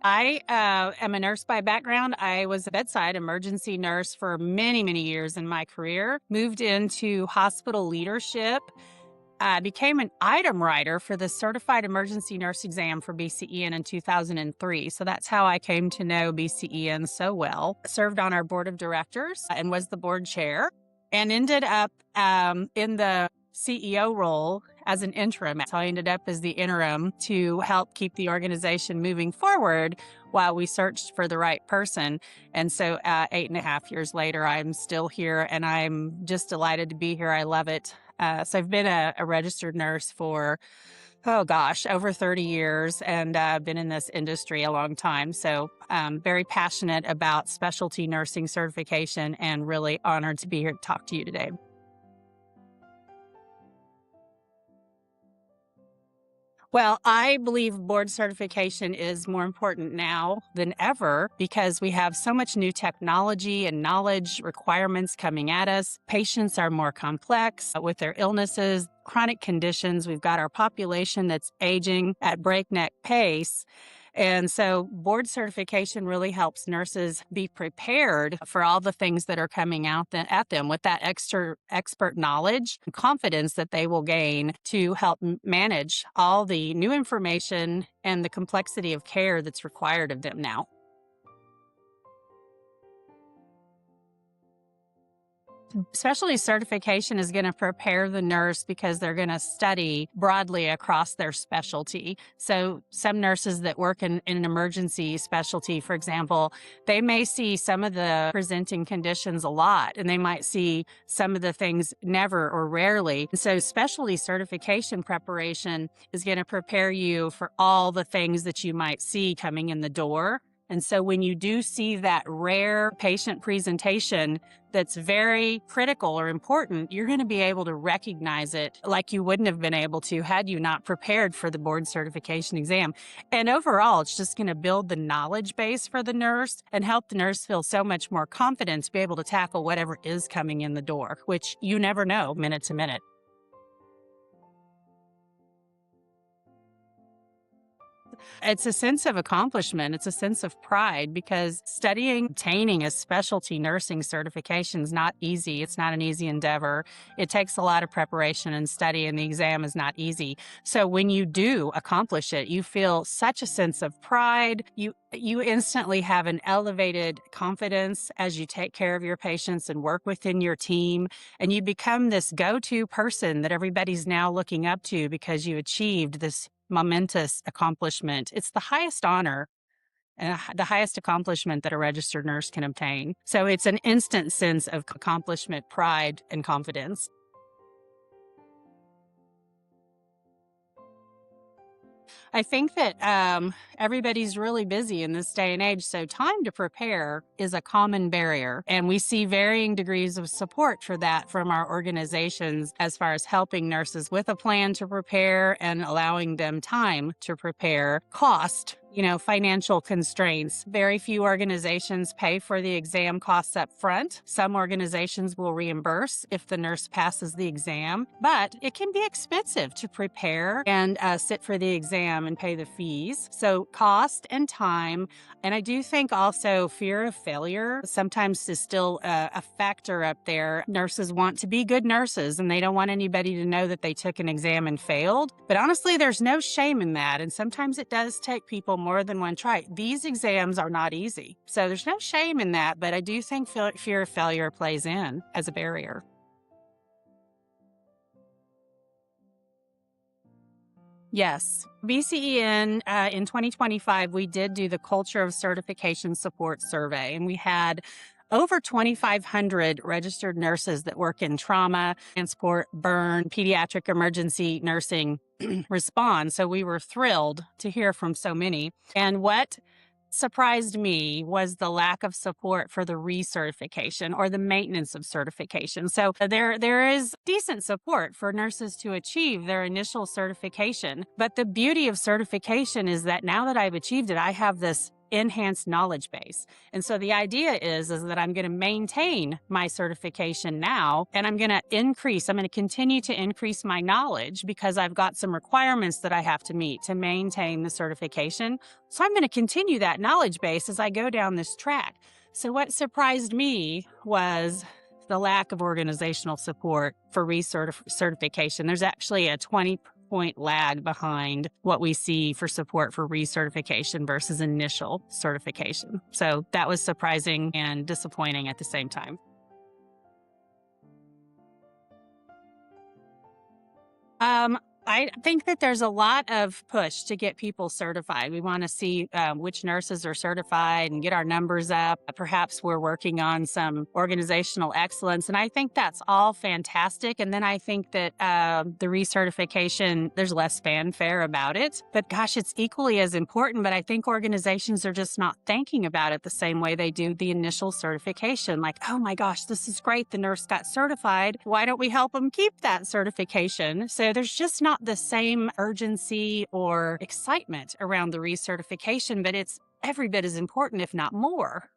I am a nurse by background. I was a bedside emergency nurse for many, many years in my career, moved into hospital leadership. I became an item writer for the Certified Emergency Nurse exam for BCEN in 2003. So that's how I came to know BCEN so well. Served on our board of directors and was the board chair, and ended up in the CEO role as an interim. So I ended up as the interim to help keep the organization moving forward while we searched for the right person. And so 8.5 years later, I'm still here and I'm just delighted to be here. I love it. So I've been a registered nurse for, oh gosh, over 30 years and been in this industry a long time. So very passionate about specialty nursing certification and really honored to be here to talk to you today. Well, I believe board certification is more important now than ever because we have so much new technology and knowledge requirements coming at us. Patients are more complex with their illnesses, chronic conditions. We've got our population that's aging at breakneck pace. And so board certification really helps nurses be prepared for all the things that are coming out at them with that extra expert knowledge and confidence that they will gain to help manage all the new information and the complexity of care that's required of them now. Specialty certification is going to prepare the nurse because they're going to study broadly across their specialty. So some nurses that work in an emergency specialty, for example, they may see some of the presenting conditions a lot, and they might see some of the things never or rarely. So specialty certification preparation is going to prepare you for all the things that you might see coming in the door. And so when you do see that rare patient presentation that's very critical or important, you're going to be able to recognize it like you wouldn't have been able to had you not prepared for the board certification exam. And overall, it's just going to build the knowledge base for the nurse and help the nurse feel so much more confident to be able to tackle whatever is coming in the door, which you never know minute to minute. It's a sense of accomplishment. It's a sense of pride because studying, obtaining a specialty nursing certification is not easy. It's not an easy endeavor. It takes a lot of preparation and study, and the exam is not easy. So when you do accomplish it, you feel such a sense of pride. You instantly have an elevated confidence as you take care of your patients and work within your team, and you become this go-to person that everybody's now looking up to because you achieved this momentous accomplishment. It's the highest honor and the highest accomplishment that a registered nurse can obtain. So it's an instant sense of accomplishment, pride, and confidence. I think that everybody's really busy in this day and age, so time to prepare is a common barrier. And we see varying degrees of support for that from our organizations as far as helping nurses with a plan to prepare and allowing them time to prepare. Cost, financial constraints. Very few organizations pay for the exam costs up front. Some organizations will reimburse if the nurse passes the exam, but it can be expensive to prepare and sit for the exam and pay the fees. So cost and time. And I do think also fear of failure sometimes is still a factor up there. Nurses want to be good nurses and they don't want anybody to know that they took an exam and failed. But honestly, there's no shame in that. And sometimes it does take people more than one try. These exams are not easy. So there's no shame in that. But I do think fear of failure plays in as a barrier. Yes. BCEN, in 2025, we did do the Culture of Certification Support Survey, and we had over 2,500 registered nurses that work in trauma, transport, burn, pediatric emergency nursing respond. So we were thrilled to hear from so many. And what surprised me was the lack of support for the recertification or the maintenance of certification. So there is decent support for nurses to achieve their initial certification. But the beauty of certification is that now that I've achieved it, I have this enhanced knowledge base. And so the idea is that I'm going to maintain my certification now, and I'm going to continue to increase my knowledge because I've got some requirements that I have to meet to maintain the certification. So I'm going to continue that knowledge base as I go down this track. So what surprised me was the lack of organizational support for recertification. There's actually a 20-point lag behind what we see for support for recertification versus initial certification. So that was surprising and disappointing at the same time. I think that there's a lot of push to get people certified. We want to see which nurses are certified and get our numbers up. Perhaps we're working on some organizational excellence. And I think that's all fantastic. And then I think that the recertification, there's less fanfare about it. But gosh, it's equally as important. But I think organizations are just not thinking about it the same way they do the initial certification. Like, oh my gosh, this is great. The nurse got certified. Why don't we help them keep that certification? So there's just not the same urgency or excitement around the recertification, but it's every bit as important, if not more.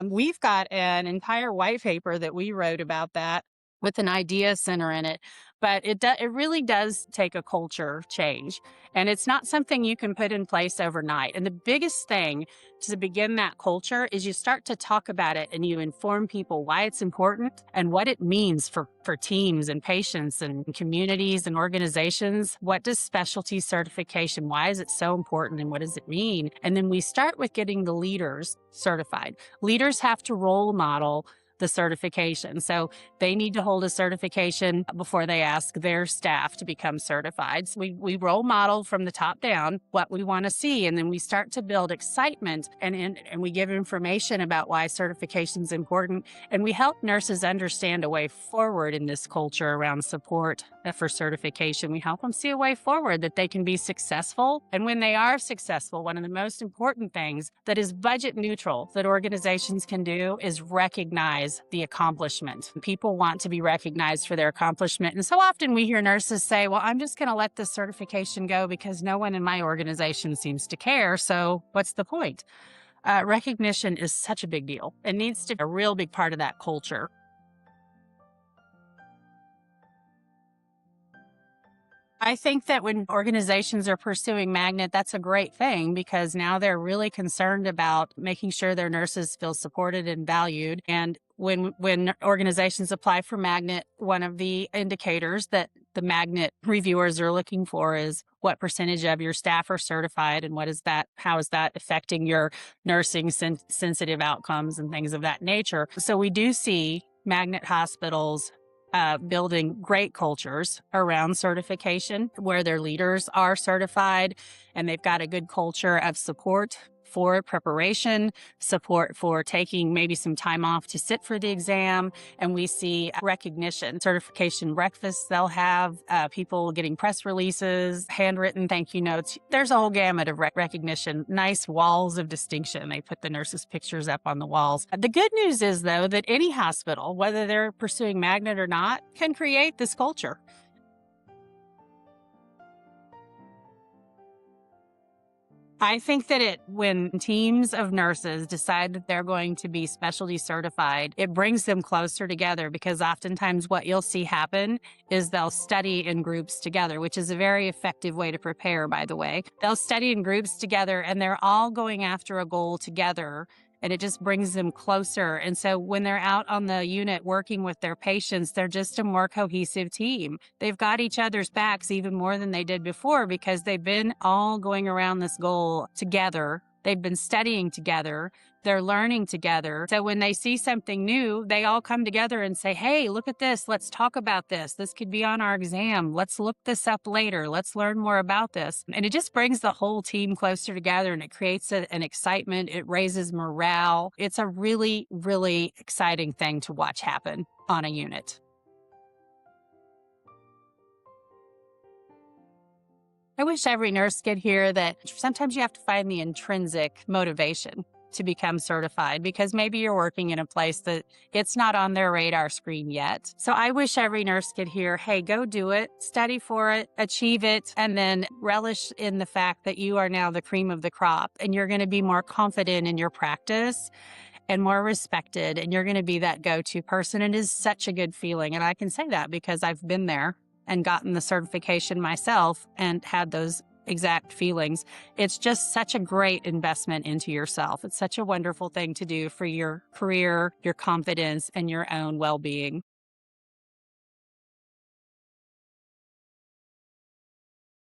We've got an entire white paper that we wrote about that with an idea center in it. But it really does take a culture change. And it's not something you can put in place overnight. And the biggest thing to begin that culture is you start to talk about it and you inform people why it's important and what it means for teams and patients and communities and organizations. What does specialty certification, why is it so important and what does it mean? And then we start with getting the leaders certified. Leaders have to role model the certification. So they need to hold a certification before they ask their staff to become certified. So we role model from the top down what we want to see. And then we start to build excitement and we give information about why certification is important. And we help nurses understand a way forward in this culture around support for certification. We help them see a way forward that they can be successful. And when they are successful, one of the most important things that is budget neutral that organizations can do is recognize the accomplishment. People want to be recognized for their accomplishment. And so often we hear nurses say, well, I'm just going to let this certification go because no one in my organization seems to care. So what's the point? Recognition is such a big deal. It needs to be a real big part of that culture. I think that when organizations are pursuing Magnet, that's a great thing because now they're really concerned about making sure their nurses feel supported and valued. And when organizations apply for Magnet, one of the indicators that the Magnet reviewers are looking for is what percentage of your staff are certified and how is that affecting your nursing sensitive outcomes and things of that nature. So we do see Magnet hospitals building great cultures around certification where their leaders are certified and they've got a good culture of support for preparation, support for taking maybe some time off to sit for the exam. And we see recognition, certification breakfasts. They'll have people getting press releases, handwritten thank you notes. There's a whole gamut of recognition, nice walls of distinction. They put the nurses' pictures up on the walls. The good news is, though, that any hospital, whether they're pursuing Magnet or not, can create this culture. I think that when teams of nurses decide that they're going to be specialty certified, it brings them closer together because oftentimes what you'll see happen is they'll study in groups together, which is a very effective way to prepare, by the way. They'll study in groups together and they're all going after a goal together. And it just brings them closer. And so when they're out on the unit working with their patients, they're just a more cohesive team. They've got each other's backs even more than they did before because they've been all going around this goal together. They've been studying together. They're learning together. So when they see something new, they all come together and say, hey, look at this. Let's talk about this. This could be on our exam. Let's look this up later. Let's learn more about this. And it just brings the whole team closer together and it creates an excitement. It raises morale. It's a really, really exciting thing to watch happen on a unit. I wish every nurse could hear that sometimes you have to find the intrinsic motivation to become certified, because maybe you're working in a place that it's not on their radar screen yet. So I wish every nurse could hear, hey, go do it, study for it, achieve it, and then relish in the fact that you are now the cream of the crop and you're going to be more confident in your practice and more respected, and you're going to be that go-to person. It is such a good feeling. And I can say that because I've been there and gotten the certification myself and had those exact feelings. It's just such a great investment into yourself. It's such a wonderful thing to do for your career, your confidence, and your own well-being.